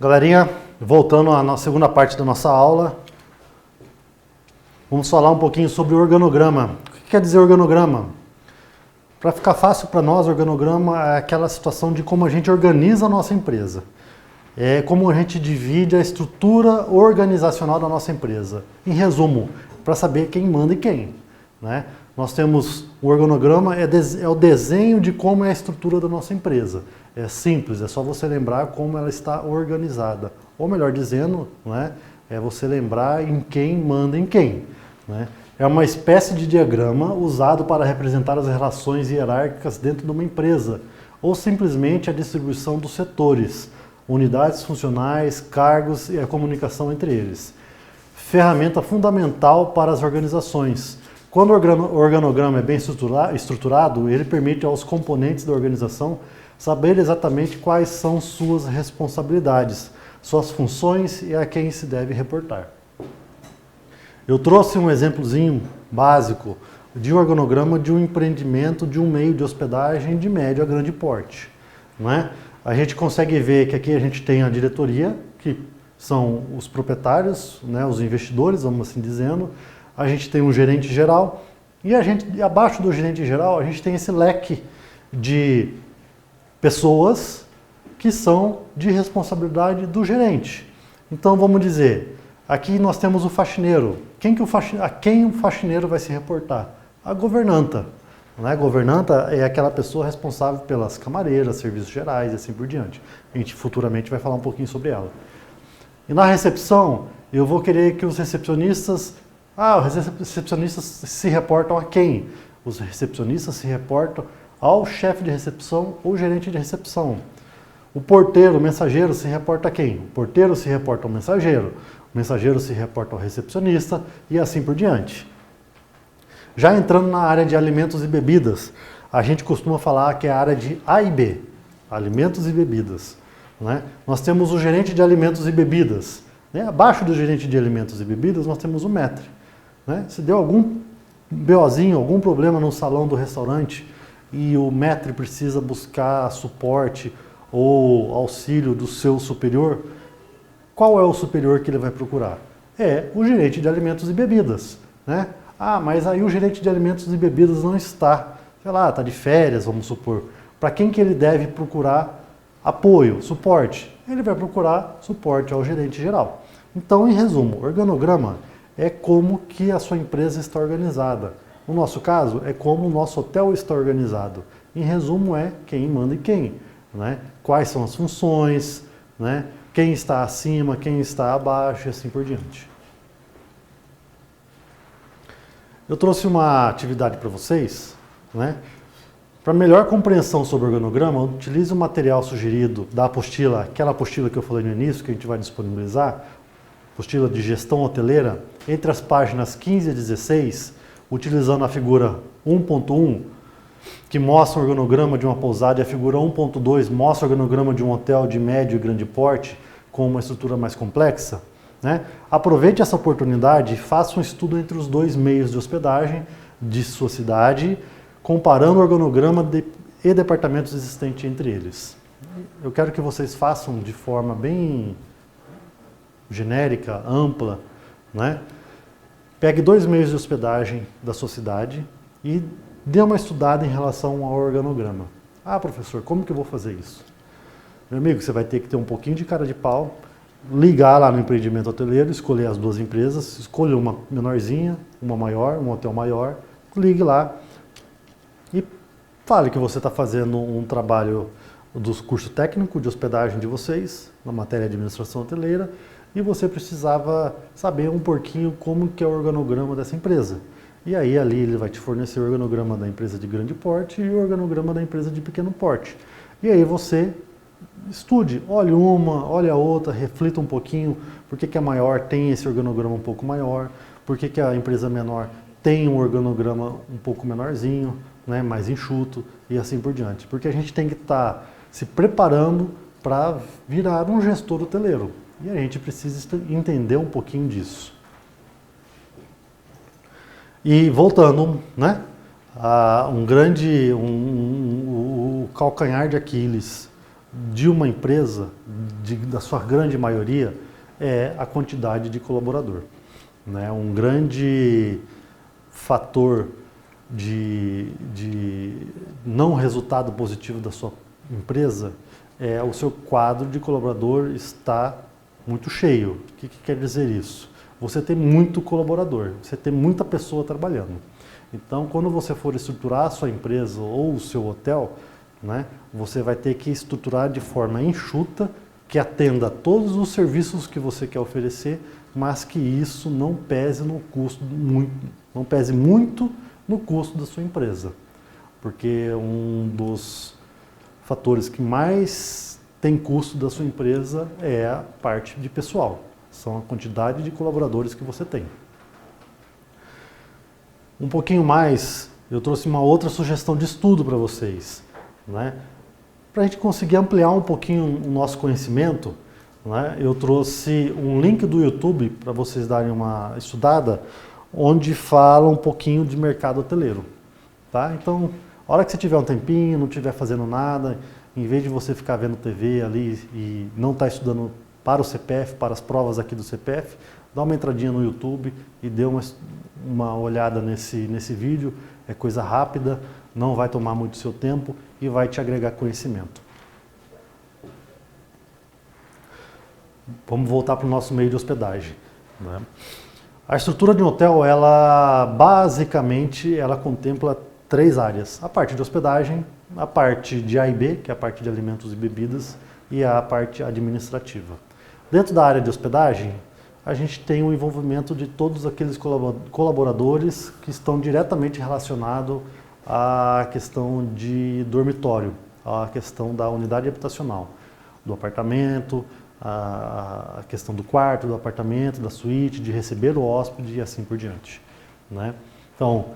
Galerinha, voltando à segunda parte da nossa aula, vamos falar um pouquinho sobre o organograma. O que quer dizer organograma? Para ficar fácil para nós, organograma é aquela situação de como a gente organiza a nossa empresa. É como a gente divide a estrutura organizacional da nossa empresa. Em resumo, para saber quem manda e quem, né? Nós temos o organograma, é o desenho de como é a estrutura da nossa empresa. É simples, é só você lembrar como ela está organizada. Ou melhor dizendo, né, é você lembrar em quem manda em quem, né? É uma espécie de diagrama usado para representar as relações hierárquicas dentro de uma empresa, ou simplesmente a distribuição dos setores, unidades funcionais, cargos e a comunicação entre eles. Ferramenta fundamental para as organizações. Quando o organograma é bem estruturado, ele permite aos componentes da organização saber exatamente quais são suas responsabilidades, suas funções e a quem se deve reportar. Eu trouxe um exemplozinho básico de organograma de um empreendimento de um meio de hospedagem de médio a grande porte, não é? A gente consegue ver que aqui a gente tem a diretoria, que são os proprietários, né, os investidores, vamos assim dizendo. A gente tem um gerente geral e abaixo do gerente geral a gente tem esse leque de pessoas que são de responsabilidade do gerente. Então vamos dizer, aqui nós temos o faxineiro. A quem o faxineiro vai se reportar? A governanta. A governanta é aquela pessoa responsável pelas camareiras, serviços gerais e assim por diante. A gente futuramente vai falar um pouquinho sobre ela. E na recepção, eu vou querer que os recepcionistas se reportam a quem? Os recepcionistas se reportam ao chefe de recepção ou gerente de recepção. O porteiro, o mensageiro, se reporta a quem? O porteiro se reporta ao mensageiro. O mensageiro se reporta ao recepcionista e assim por diante. Já entrando na área de alimentos e bebidas, a gente costuma falar que é a área de A e B, alimentos e bebidas, né? Nós temos o gerente de alimentos e bebidas, né? Abaixo do gerente de alimentos e bebidas nós temos o maître, né? Se deu algum BOzinho, algum problema no salão do restaurante e o maître precisa buscar suporte ou auxílio do seu superior, qual é o superior que ele vai procurar? É o gerente de alimentos e bebidas, né? Ah, mas aí o gerente de alimentos e bebidas não está, sei lá, está de férias, vamos supor. Para quem que ele deve procurar apoio, suporte? Ele vai procurar suporte ao gerente geral. Então, em resumo, organograma é como que a sua empresa está organizada. No nosso caso, é como o nosso hotel está organizado. Em resumo, é quem manda e quem, né? Quais são as funções, né? Quem está acima, quem está abaixo e assim por diante. Eu trouxe uma atividade para vocês, né? Para melhor compreensão sobre o organograma, utilize o material sugerido da apostila, aquela apostila que eu falei no início, que a gente vai disponibilizar, apostila de gestão hoteleira, entre as páginas 15 e 16, utilizando a figura 1.1, que mostra o organograma de uma pousada, e a figura 1.2 mostra o organograma de um hotel de médio e grande porte, com uma estrutura mais complexa, né? Aproveite essa oportunidade e faça um estudo entre os dois meios de hospedagem de sua cidade, comparando o organograma e departamentos existentes entre eles. Eu quero que vocês façam de forma bem genérica, ampla, né? Pegue dois meios de hospedagem da sua cidade e dê uma estudada em relação ao organograma. Ah, professor, como que eu vou fazer isso? Meu amigo, você vai ter que ter um pouquinho de cara de pau, ligar lá no empreendimento hoteleiro, escolher as duas empresas, escolha uma menorzinha, uma maior, um hotel maior, ligue lá e fale que você está fazendo um trabalho do curso técnico de hospedagem de vocês, na matéria de administração hoteleira, e você precisava saber um pouquinho como que é o organograma dessa empresa. E aí ali ele vai te fornecer o organograma da empresa de grande porte e o organograma da empresa de pequeno porte. E aí você estude, olhe uma, olhe a outra, reflita um pouquinho por que a maior tem esse organograma um pouco maior, por que a empresa menor tem um organograma um pouco menorzinho, né, mais enxuto e assim por diante. Porque a gente tem que estar se preparando para virar um gestor hoteleiro. E a gente precisa entender um pouquinho disso. E voltando, né, a o calcanhar de Aquiles de uma empresa, da sua grande maioria, é a quantidade de colaborador, né? Um grande fator de não resultado positivo da sua empresa é o seu quadro de colaborador está muito cheio. O que quer dizer isso? Você tem muito colaborador, você tem muita pessoa trabalhando. Então, quando você for estruturar a sua empresa ou o seu hotel, né, você vai ter que estruturar de forma enxuta, que atenda a todos os serviços que você quer oferecer, mas que isso não pese no custo não pese muito no custo da sua empresa. Porque um dos fatores que mais tem custo da sua empresa é a parte de pessoal, são a quantidade de colaboradores que você tem. Um pouquinho mais, eu trouxe uma outra sugestão de estudo para vocês, né? Para a gente conseguir ampliar um pouquinho o nosso conhecimento, né? Eu trouxe um link do YouTube para vocês darem uma estudada, onde fala um pouquinho de mercado hoteleiro, tá? Então, a hora que você tiver um tempinho, não estiver fazendo nada, em vez de você ficar vendo TV ali e não estar estudando para o CPF, para as provas aqui do CPF, dá uma entradinha no YouTube e dê uma olhada nesse vídeo. É coisa rápida, não vai tomar muito seu tempo e vai te agregar conhecimento. Vamos voltar para o nosso meio de hospedagem, né? A estrutura de um hotel, ela basicamente contempla 3 áreas: a parte de hospedagem, a parte de A e B, que é a parte de alimentos e bebidas, e a parte administrativa. Dentro da área de hospedagem, a gente tem o envolvimento de todos aqueles colaboradores que estão diretamente relacionados à questão de dormitório, à questão da unidade habitacional, do apartamento, a questão do quarto, do apartamento, da suíte, de receber o hóspede e assim por diante, né? Então,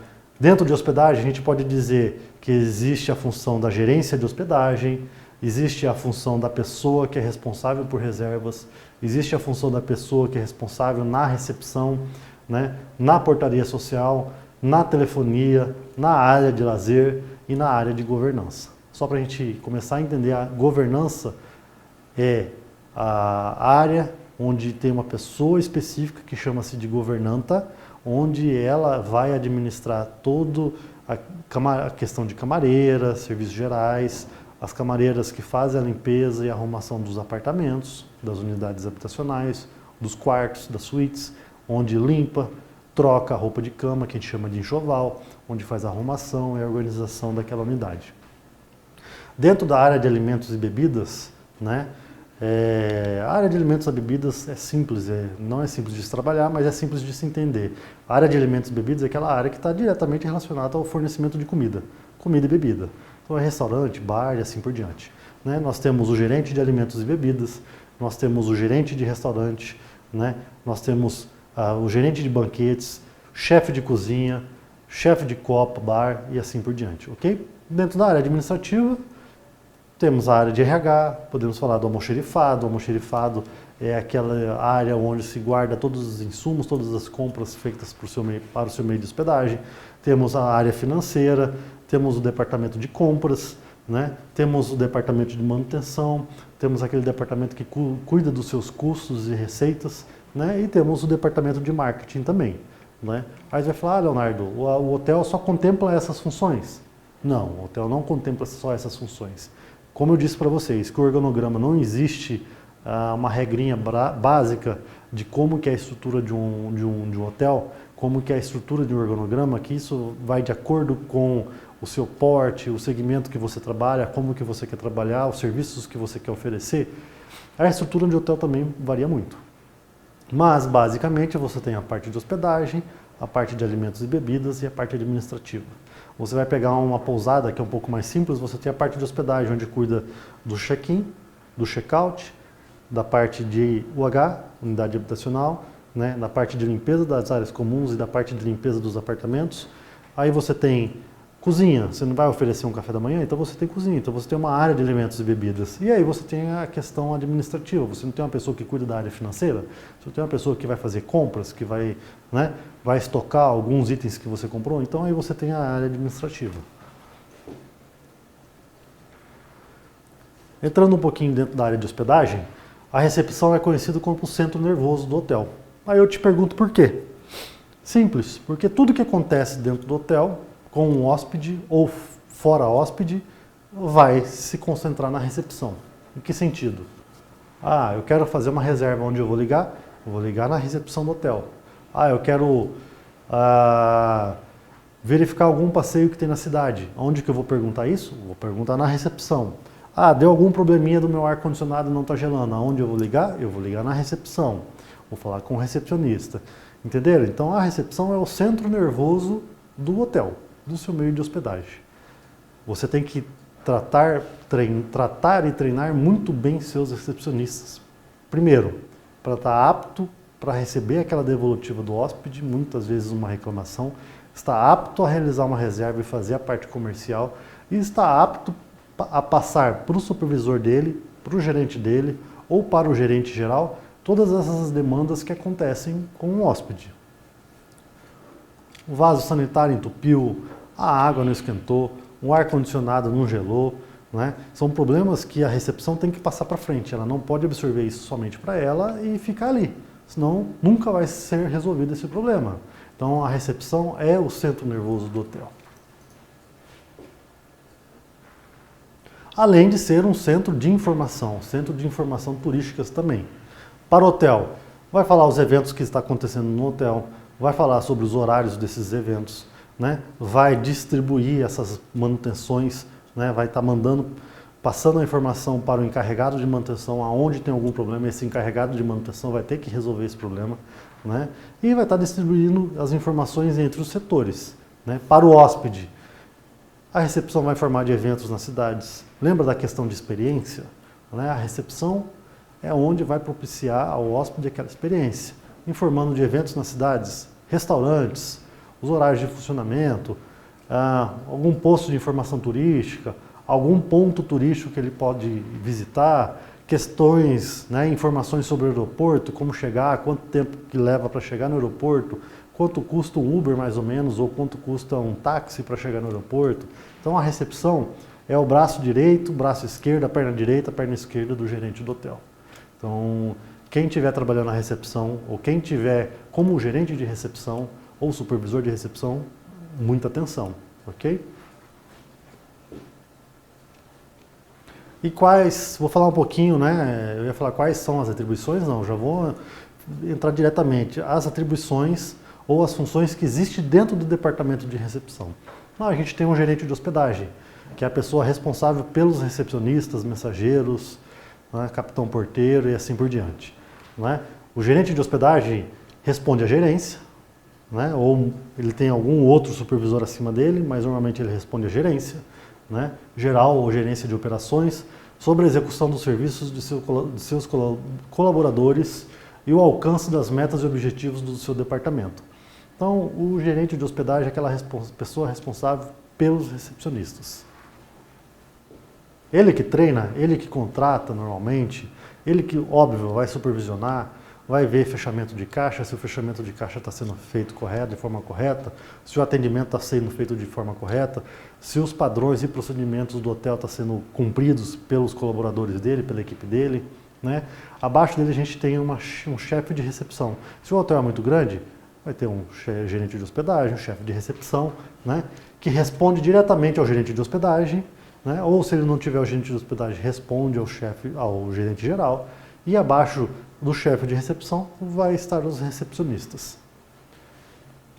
dentro de hospedagem, a gente pode dizer que existe a função da gerência de hospedagem, existe a função da pessoa que é responsável por reservas, existe a função da pessoa que é responsável na recepção, né, na portaria social, na telefonia, na área de lazer e na área de governança. Só para a gente começar a entender, a governança é a área onde tem uma pessoa específica que chama-se de governanta, onde ela vai administrar toda a questão de camareira, serviços gerais, as camareiras que fazem a limpeza e a arrumação dos apartamentos, das unidades habitacionais, dos quartos, das suítes, onde limpa, troca a roupa de cama, que a gente chama de enxoval, onde faz a arrumação e a organização daquela unidade. Dentro da área de alimentos e bebidas, né, a área de alimentos e bebidas é simples, não é simples de se trabalhar, mas é simples de se entender. A área de alimentos e bebidas é aquela área que está diretamente relacionada ao fornecimento de comida e bebida. Então é restaurante, bar e assim por diante, né? Nós temos o gerente de alimentos e bebidas, nós temos o gerente de restaurante, né? Nós temos o gerente de banquetes, chefe de cozinha, chefe de copa, bar e assim por diante, ok? Dentro da área administrativa, temos a área de RH, podemos falar do almoxerifado. O almoxerifado é aquela área onde se guarda todos os insumos, todas as compras feitas para o seu meio de hospedagem. Temos a área financeira, temos o departamento de compras, né? Temos o departamento de manutenção, temos aquele departamento que cuida dos seus custos e receitas, né? E temos o departamento de marketing também, né? Aí você vai falar, Leonardo, o hotel só contempla essas funções? Não, o hotel não contempla só essas funções. Como eu disse para vocês, que o organograma não existe uma regrinha básica de como que é a estrutura de um hotel, como que é a estrutura de um organograma, que isso vai de acordo com o seu porte, o segmento que você trabalha, como que você quer trabalhar, os serviços que você quer oferecer. A estrutura de hotel também varia muito. Mas, basicamente, você tem a parte de hospedagem, a parte de alimentos e bebidas e a parte administrativa. Você vai pegar uma pousada que é um pouco mais simples, você tem a parte de hospedagem, onde cuida do check-in, do check-out, da parte de UH, unidade habitacional, né, da parte de limpeza das áreas comuns e da parte de limpeza dos apartamentos. Aí você tem cozinha, você não vai oferecer um café da manhã, então você tem cozinha, então você tem uma área de alimentos e bebidas. E aí você tem a questão administrativa, você não tem uma pessoa que cuida da área financeira, você tem uma pessoa que vai fazer compras, que vai, né, vai estocar alguns itens que você comprou, então aí você tem a área administrativa. Entrando um pouquinho dentro da área de hospedagem, a recepção é conhecida como o centro nervoso do hotel. Aí eu te pergunto por quê? Simples, porque tudo que acontece dentro do hotel, com um hóspede ou fora hóspede, vai se concentrar na recepção. Em que sentido? Ah, eu quero fazer uma reserva onde eu vou ligar? Eu vou ligar na recepção do hotel. Ah, eu quero verificar algum passeio que tem na cidade. Onde que eu vou perguntar isso? Vou perguntar na recepção. Ah, deu algum probleminha do meu ar-condicionado e não está gelando. Aonde eu vou ligar? Eu vou ligar na recepção. Vou falar com o recepcionista. Entenderam? Então a recepção é o centro nervoso do hotel, do seu meio de hospedagem. Você tem que tratar e treinar muito bem seus recepcionistas. Primeiro, para estar apto para receber aquela devolutiva do hóspede, muitas vezes uma reclamação, está apto a realizar uma reserva e fazer a parte comercial e está apto a passar para o supervisor dele, para o gerente dele ou para o gerente geral todas essas demandas que acontecem com o hóspede. O vaso sanitário entupiu, a água não esquentou, o ar-condicionado não gelou, né? São problemas que a recepção tem que passar para frente, ela não pode absorver isso somente para ela e ficar ali, senão nunca vai ser resolvido esse problema. Então a recepção é o centro nervoso do hotel. Além de ser um centro de informação turísticas também. Para o hotel, vai falar os eventos que está acontecendo no hotel, vai falar sobre os horários desses eventos, né? Vai distribuir essas manutenções, né? Vai estar passando a informação para o encarregado de manutenção aonde tem algum problema, esse encarregado de manutenção vai ter que resolver esse problema, né? E vai estar distribuindo as informações entre os setores, né? Para o hóspede, a recepção vai informar de eventos nas cidades. Lembra da questão de experiência? Né? A recepção é onde vai propiciar ao hóspede aquela experiência, informando de eventos nas cidades, restaurantes, os horários de funcionamento, algum posto de informação turística, algum ponto turístico que ele pode visitar, questões, né, informações sobre o aeroporto, como chegar, quanto tempo que leva para chegar no aeroporto, quanto custa um Uber mais ou menos, ou quanto custa um táxi para chegar no aeroporto. Então a recepção é o braço direito, braço esquerdo, a perna esquerda do gerente do hotel. Então, quem estiver trabalhando na recepção, ou quem estiver como gerente de recepção, ou supervisor de recepção, muita atenção, ok? E vou falar um pouquinho, né, eu ia falar quais são as atribuições, não, já vou entrar diretamente. As atribuições ou as funções que existem dentro do departamento de recepção. A gente tem um gerente de hospedagem, que é a pessoa responsável pelos recepcionistas, mensageiros, né, capitão porteiro e assim por diante. Né? O gerente de hospedagem responde à gerência, né, ou ele tem algum outro supervisor acima dele, mas normalmente ele responde à gerência, né, geral ou gerência de operações, sobre a execução dos serviços de seus colaboradores e o alcance das metas e objetivos do seu departamento. Então, o gerente de hospedagem é aquela pessoa responsável pelos recepcionistas. Ele que treina, ele que contrata normalmente, ele que, óbvio, vai supervisionar, vai ver fechamento de caixa, se o fechamento de caixa está sendo feito correto, de forma correta, se o atendimento está sendo feito de forma correta, se os padrões e procedimentos do hotel estão sendo cumpridos pelos colaboradores dele, pela equipe dele. Né? Abaixo dele a gente tem um chefe de recepção. Se o hotel é muito grande, vai ter um gerente de hospedagem, um chefe de recepção, né? Que responde diretamente ao gerente de hospedagem, né? Ou se ele não tiver o gerente de hospedagem, responde ao gerente geral. E abaixo do chefe de recepção vai estar os recepcionistas.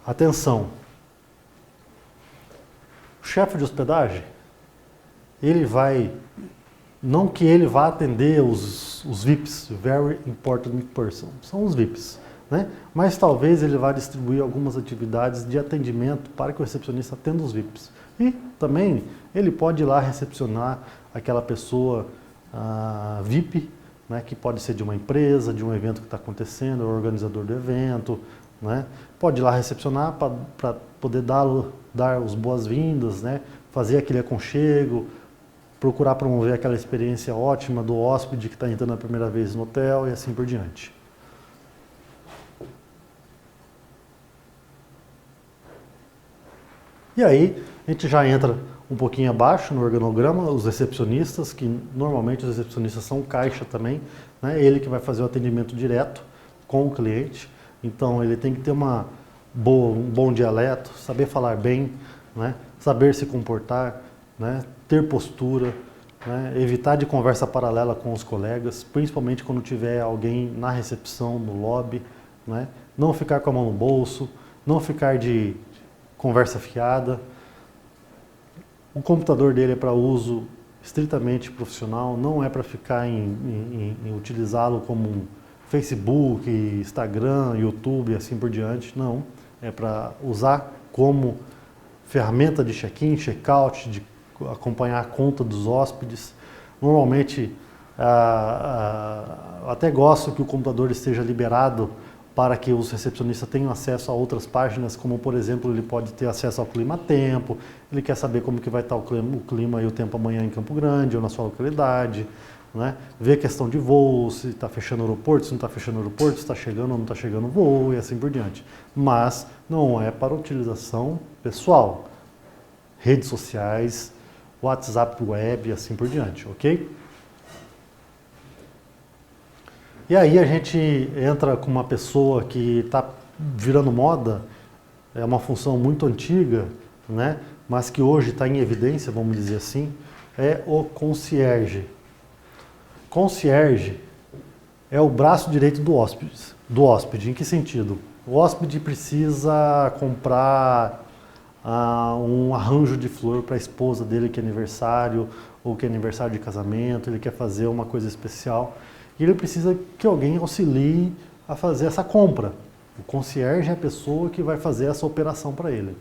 Atenção! O chefe de hospedagem, não que ele vá atender os VIPs, Very Important Person, são os VIPs, né? Mas talvez ele vá distribuir algumas atividades de atendimento para que o recepcionista atenda os VIPs. E também ele pode ir lá recepcionar aquela pessoa VIP, né, que pode ser de uma empresa, de um evento que está acontecendo, o organizador do evento, né? Pode ir lá recepcionar para poder dar as boas-vindas, né? Fazer aquele aconchego, procurar promover aquela experiência ótima do hóspede que está entrando a primeira vez no hotel e assim por diante. E aí, a gente já entra um pouquinho abaixo no organograma, os recepcionistas, que normalmente os recepcionistas são caixa também, né? Ele que vai fazer o atendimento direto com o cliente, então ele tem que ter um bom dialeto, saber falar bem, né? Saber se comportar, né? Ter postura, né? Evitar de conversa paralela com os colegas, principalmente quando tiver alguém na recepção, no lobby, né? Não ficar com a mão no bolso, não ficar de conversa fiada. O computador dele é para uso estritamente profissional, não é para ficar em utilizá-lo como um Facebook, Instagram, YouTube e assim por diante, não. É para usar como ferramenta de check-in, check-out, de acompanhar a conta dos hóspedes. Normalmente, até gosto que o computador esteja liberado para que os recepcionistas tenham acesso a outras páginas, como por exemplo, ele pode ter acesso ao clima-tempo, ele quer saber como que vai estar o clima e o tempo amanhã em Campo Grande ou na sua localidade, né? Ver questão de voo, se está fechando o aeroporto, se não está fechando o aeroporto, se está chegando ou não está chegando o voo e assim por diante. Mas não é para utilização pessoal, redes sociais, WhatsApp web e assim por diante, ok? E aí a gente entra com uma pessoa que está virando moda, é uma função muito antiga, né? Mas que hoje está em evidência, vamos dizer assim, é o concierge. Concierge é o braço direito do hóspede. Em que sentido? O hóspede precisa comprar um arranjo de flor para a esposa dele que é aniversário, ou que é aniversário de casamento, ele quer fazer uma coisa especial. E ele precisa que alguém auxilie a fazer essa compra. O concierge é a pessoa que vai fazer essa operação para ele.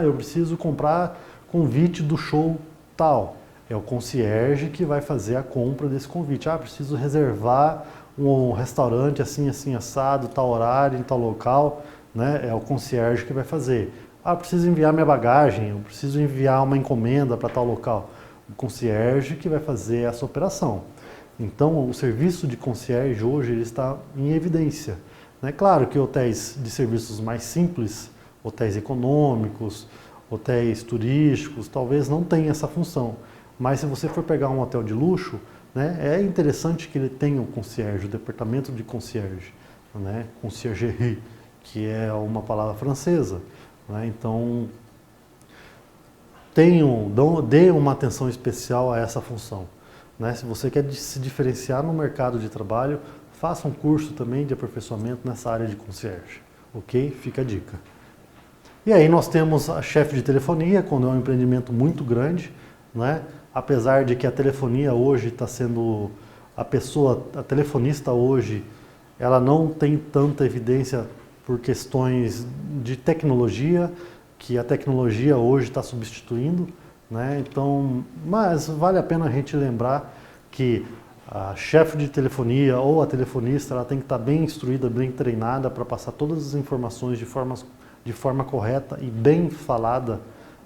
Eu preciso comprar convite do show tal. É o concierge que vai fazer a compra desse convite. Preciso reservar um restaurante assim, assim, assado, tal horário, em tal local, né? É o concierge que vai fazer. Preciso enviar minha bagagem, eu preciso enviar uma encomenda para tal local. O concierge que vai fazer essa operação. Então, o serviço de concierge hoje ele está em evidência. É claro que hotéis de serviços mais simples, hotéis econômicos, hotéis turísticos, talvez não tenham essa função. Mas se você for pegar um hotel de luxo, né, é interessante que ele tenha um concierge, o departamento de concierge, né, conciergerie, que é uma palavra francesa. Né, então, dê uma atenção especial a essa função. Né? Se você quer se diferenciar no mercado de trabalho, faça um curso também de aperfeiçoamento nessa área de concierge, ok? Fica a dica. E aí nós temos a chefe de telefonia, quando é um empreendimento muito grande, né? Apesar de que a telefonia hoje está sendo, a telefonista hoje, ela não tem tanta evidência por questões de tecnologia, que a tecnologia hoje está substituindo. Né? Então, mas vale a pena a gente lembrar que a chefe de telefonia ou a telefonista ela tem que estar bem instruída, bem treinada para passar todas as informações de forma correta e bem falada,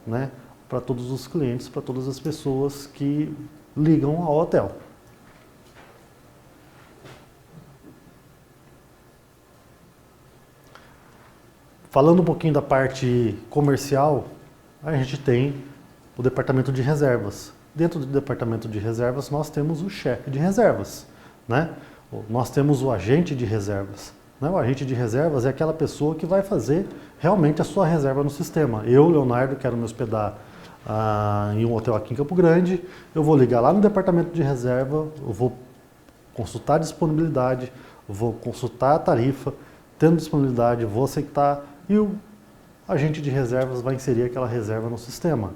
né? Para todos os clientes, para todas as pessoas que ligam ao hotel. Falando um pouquinho da parte comercial, a gente tem o departamento de reservas. Dentro do departamento de reservas, nós temos o chefe de reservas, né? Nós temos o agente de reservas. Né? O agente de reservas é aquela pessoa que vai fazer realmente a sua reserva no sistema. Eu, Leonardo, quero me hospedar em um hotel aqui em Campo Grande, eu vou ligar lá no departamento de reserva, eu vou consultar a disponibilidade, vou consultar a tarifa, tendo disponibilidade, vou aceitar e o agente de reservas vai inserir aquela reserva no sistema.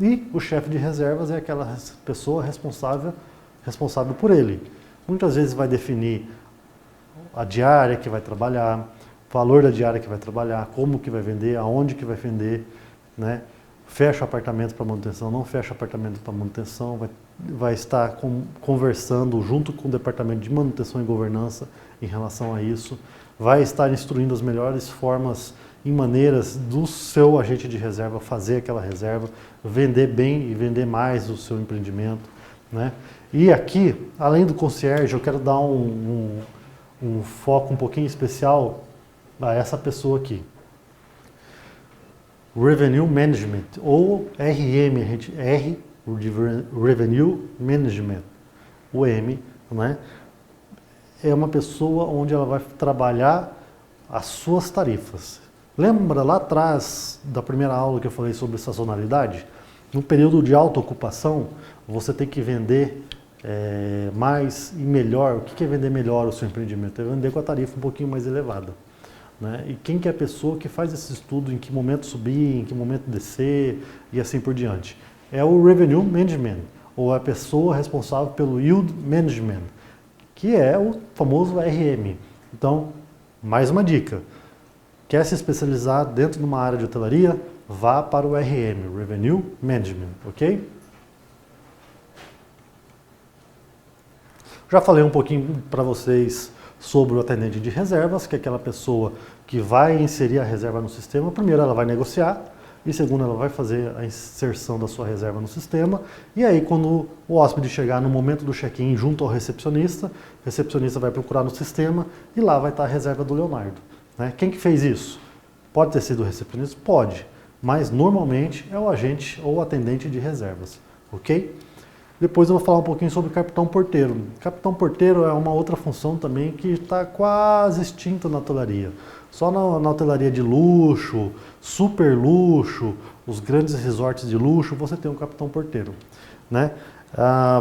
E o chefe de reservas é aquela pessoa responsável por ele. Muitas vezes vai definir a diária que vai trabalhar, o valor da diária que vai trabalhar, como que vai vender, aonde que vai vender, né? Fecha o apartamento para manutenção, não fecha o apartamento para manutenção, vai estar conversando junto com o departamento de manutenção e governança em relação a isso, vai estar instruindo as melhores formas e maneiras do seu agente de reserva fazer aquela reserva, vender bem e vender mais o seu empreendimento, né? E aqui, além do concierge, eu quero dar um foco um pouquinho especial a essa pessoa aqui. Revenue Management, ou RM, R de Revenue Management, o M, né? É uma pessoa onde ela vai trabalhar as suas tarifas. Lembra lá atrás da primeira aula que eu falei sobre sazonalidade? No período de alta ocupação, você tem que vender mais e melhor. O que é vender melhor o seu empreendimento? É vender com a tarifa um pouquinho mais elevada. Né? E quem que é a pessoa que faz esse estudo, em que momento subir, em que momento descer e assim por diante? É o Revenue Management, ou a pessoa responsável pelo Yield Management, que é o famoso RM. Então, mais uma dica. Quer se especializar dentro de uma área de hotelaria? Vá para o RM, Revenue Management, ok? Já falei um pouquinho para vocês sobre o atendente de reservas, que é aquela pessoa que vai inserir a reserva no sistema. Primeiro, ela vai negociar, e segundo, ela vai fazer a inserção da sua reserva no sistema. E aí, quando o hóspede chegar no momento do check-in junto ao recepcionista, o recepcionista vai procurar no sistema e lá vai estar a reserva do Leonardo. Né? Quem que fez isso? Pode ter sido o recepcionista? Pode, mas normalmente é o agente ou o atendente de reservas, ok? Depois eu vou falar um pouquinho sobre capitão porteiro. Capitão porteiro é uma outra função também que está quase extinta na hotelaria. Só na hotelaria de luxo, super luxo, os grandes resorts de luxo, você tem um capitão porteiro. Né?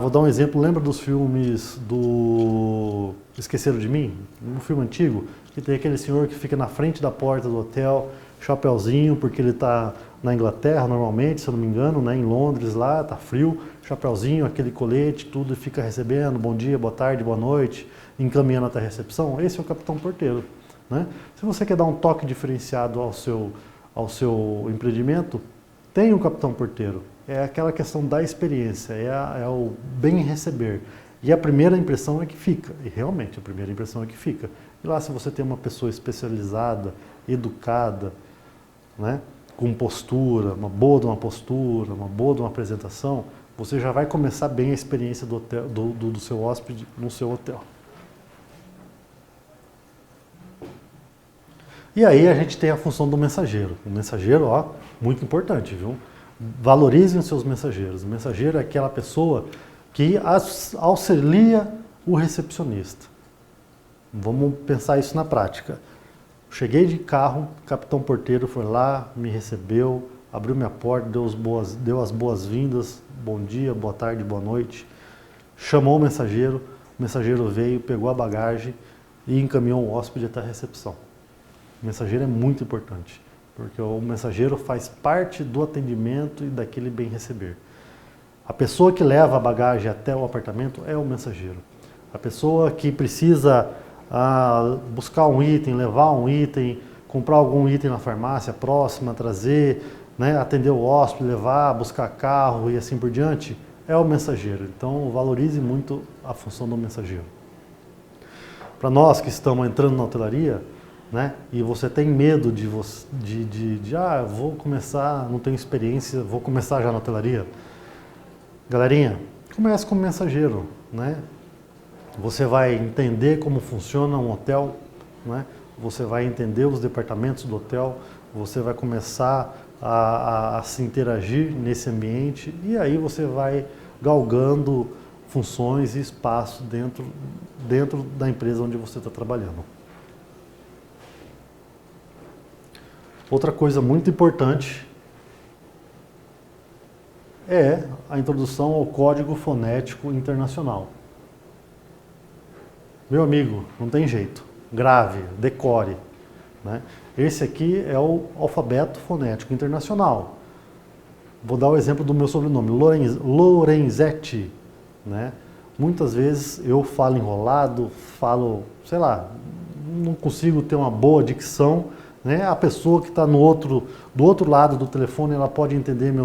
Vou dar um exemplo, lembra dos filmes do Esqueceram de Mim? Um filme antigo, que tem aquele senhor que fica na frente da porta do hotel, chapeuzinho, porque ele está na Inglaterra normalmente, se eu não me engano, né, em Londres lá, está frio, chapeuzinho, aquele colete, tudo, e fica recebendo, bom dia, boa tarde, boa noite, encaminhando até a recepção. Esse é o capitão porteiro. Né? Se você quer dar um toque diferenciado ao seu empreendimento, tem o capitão porteiro. É aquela questão da experiência, é o bem receber. E a primeira impressão é que fica, e realmente a primeira impressão é que fica. E lá, se você tem uma pessoa especializada, educada, né, com postura, uma boa de uma apresentação, você já vai começar bem a experiência do seu hóspede no seu hotel. E aí a gente tem a função do mensageiro. O mensageiro, ó, muito importante, viu? Valorizem os seus mensageiros. O mensageiro é aquela pessoa que auxilia o recepcionista. Vamos pensar isso na prática. Cheguei de carro, o capitão porteiro foi lá, me recebeu, abriu minha porta, deu as boas-vindas, bom dia, boa tarde, boa noite. Chamou o mensageiro veio, pegou a bagagem e encaminhou o hóspede até a recepção. O mensageiro é muito importante, porque o mensageiro faz parte do atendimento e daquele bem receber. A pessoa que leva a bagagem até o apartamento é o mensageiro. A pessoa que precisa buscar um item, levar um item, comprar algum item na farmácia próxima, trazer, né, atender o hóspede, levar, buscar carro e assim por diante, é o mensageiro. Então valorize muito a função do mensageiro. Para nós que estamos entrando na hotelaria, né, e você tem medo vou começar, não tenho experiência, vou começar já na hotelaria. Galerinha, comece como mensageiro, né? Você vai entender como funciona um hotel, né? Você vai entender os departamentos do hotel, você vai começar a se interagir nesse ambiente e aí você vai galgando funções e espaço dentro da empresa onde você está trabalhando. Outra coisa muito importante é a introdução ao Código Fonético Internacional. Meu amigo, não tem jeito. Grave, decore. Né? Esse aqui é o alfabeto fonético internacional. Vou dar o exemplo do meu sobrenome, Lorenzetti. Né? Muitas vezes eu falo enrolado, sei lá, não consigo ter uma boa dicção. Né? A pessoa que está do outro lado do telefone, ela pode entender meu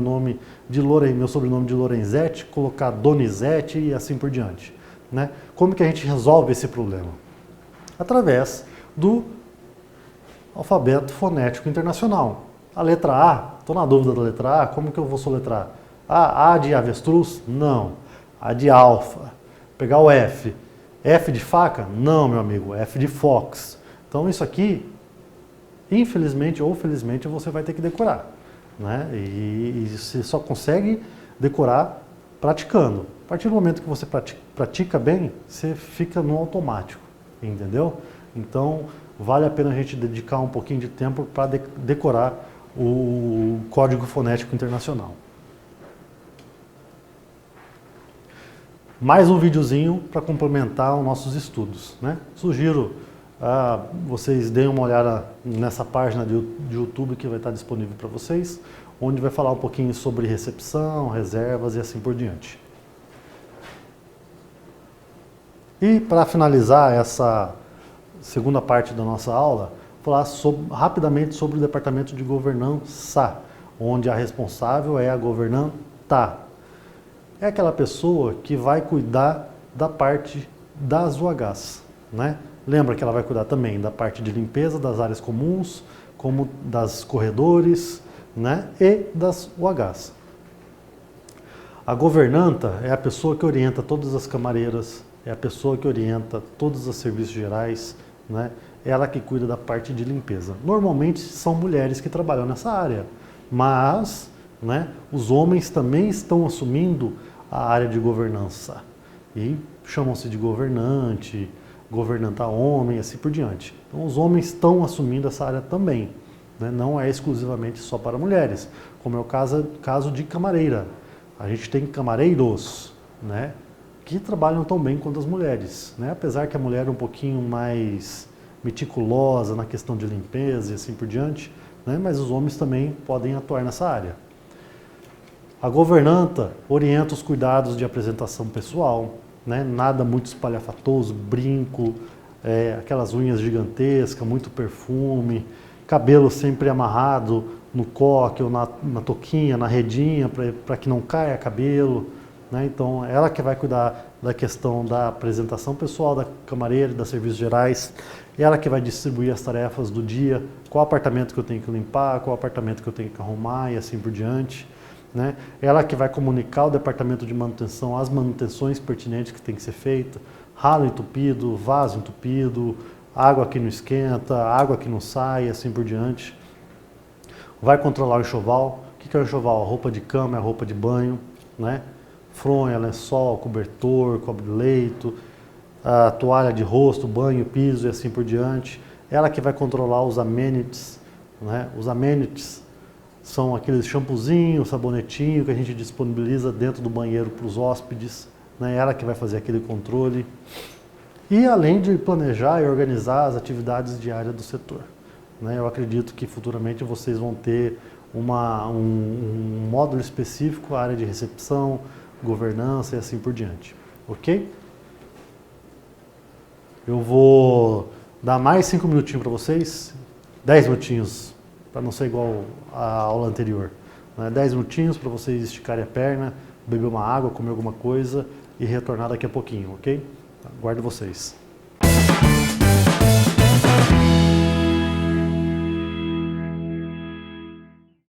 sobrenome de Lorenzetti, colocar Donizete e assim por diante. Né? Como que a gente resolve esse problema? Através do alfabeto fonético internacional. A letra A, estou na dúvida da letra A, como que eu vou soletrar? A de avestruz? Não. A de alfa. Pegar o F. F de faca? Não, meu amigo, F de fox. Então isso aqui, infelizmente ou felizmente, você vai ter que decorar. né? E você só consegue decorar praticando. A partir do momento que você pratica bem, você fica no automático, entendeu? Então, vale a pena a gente dedicar um pouquinho de tempo para decorar o Código Fonético Internacional. Mais um videozinho para complementar os nossos estudos, né? Sugiro vocês deem uma olhada nessa página de YouTube que vai estar disponível para vocês, onde vai falar um pouquinho sobre recepção, reservas e assim por diante. E para finalizar essa segunda parte da nossa aula, falar rapidamente sobre o departamento de governança, onde a responsável é a governanta. É aquela pessoa que vai cuidar da parte das UHs, né? Lembra que ela vai cuidar também da parte de limpeza das áreas comuns, como das corredores, né? E das UHs. A governanta é a pessoa que orienta todas as camareiras, é a pessoa que orienta todos os serviços gerais, né? Ela que cuida da parte de limpeza. Normalmente são mulheres que trabalham nessa área, mas, né, os homens também estão assumindo a área de governança e chamam-se de governante, governanta homem, assim por diante. Então os homens estão assumindo essa área também, né? Não é exclusivamente só para mulheres, como é o caso de camareira. A gente tem camareiros, né, que trabalham tão bem quanto as mulheres, né? Apesar que a mulher é um pouquinho mais meticulosa na questão de limpeza e assim por diante, né? Mas os homens também podem atuar nessa área. A governanta orienta os cuidados de apresentação pessoal, né? Nada muito espalhafatoso, brinco, aquelas unhas gigantescas, muito perfume, cabelo sempre amarrado no coque ou na touquinha, na redinha, para que não caia cabelo, né? Então, ela que vai cuidar da questão da apresentação pessoal da camareira, das serviços gerais, ela que vai distribuir as tarefas do dia, qual apartamento que eu tenho que limpar, qual apartamento que eu tenho que arrumar e assim por diante, né? Ela que vai comunicar ao departamento de manutenção as manutenções pertinentes que tem que ser feita, ralo entupido, vaso entupido, água que não esquenta, água que não sai e assim por diante. Vai controlar o enxoval. O que é o enxoval? A roupa de cama, a roupa de banho, né? Fronha, lençol, cobertor, cobre-leito, a toalha de rosto, banho, piso e assim por diante. Ela que vai controlar os amenities, né? Os amenities são aqueles shampoozinhos, sabonetinho que a gente disponibiliza dentro do banheiro para os hóspedes, né? Ela que vai fazer aquele controle. E além de planejar e organizar as atividades diárias do setor, né? Eu acredito que futuramente vocês vão ter um módulo específico, a área de recepção, governança e assim por diante, ok? Eu vou dar mais 5 minutinhos para vocês, 10 minutinhos, para não ser igual à aula anterior, né? 10 minutinhos para vocês esticarem a perna, beber uma água, comer alguma coisa e retornar daqui a pouquinho, ok? Aguardo vocês.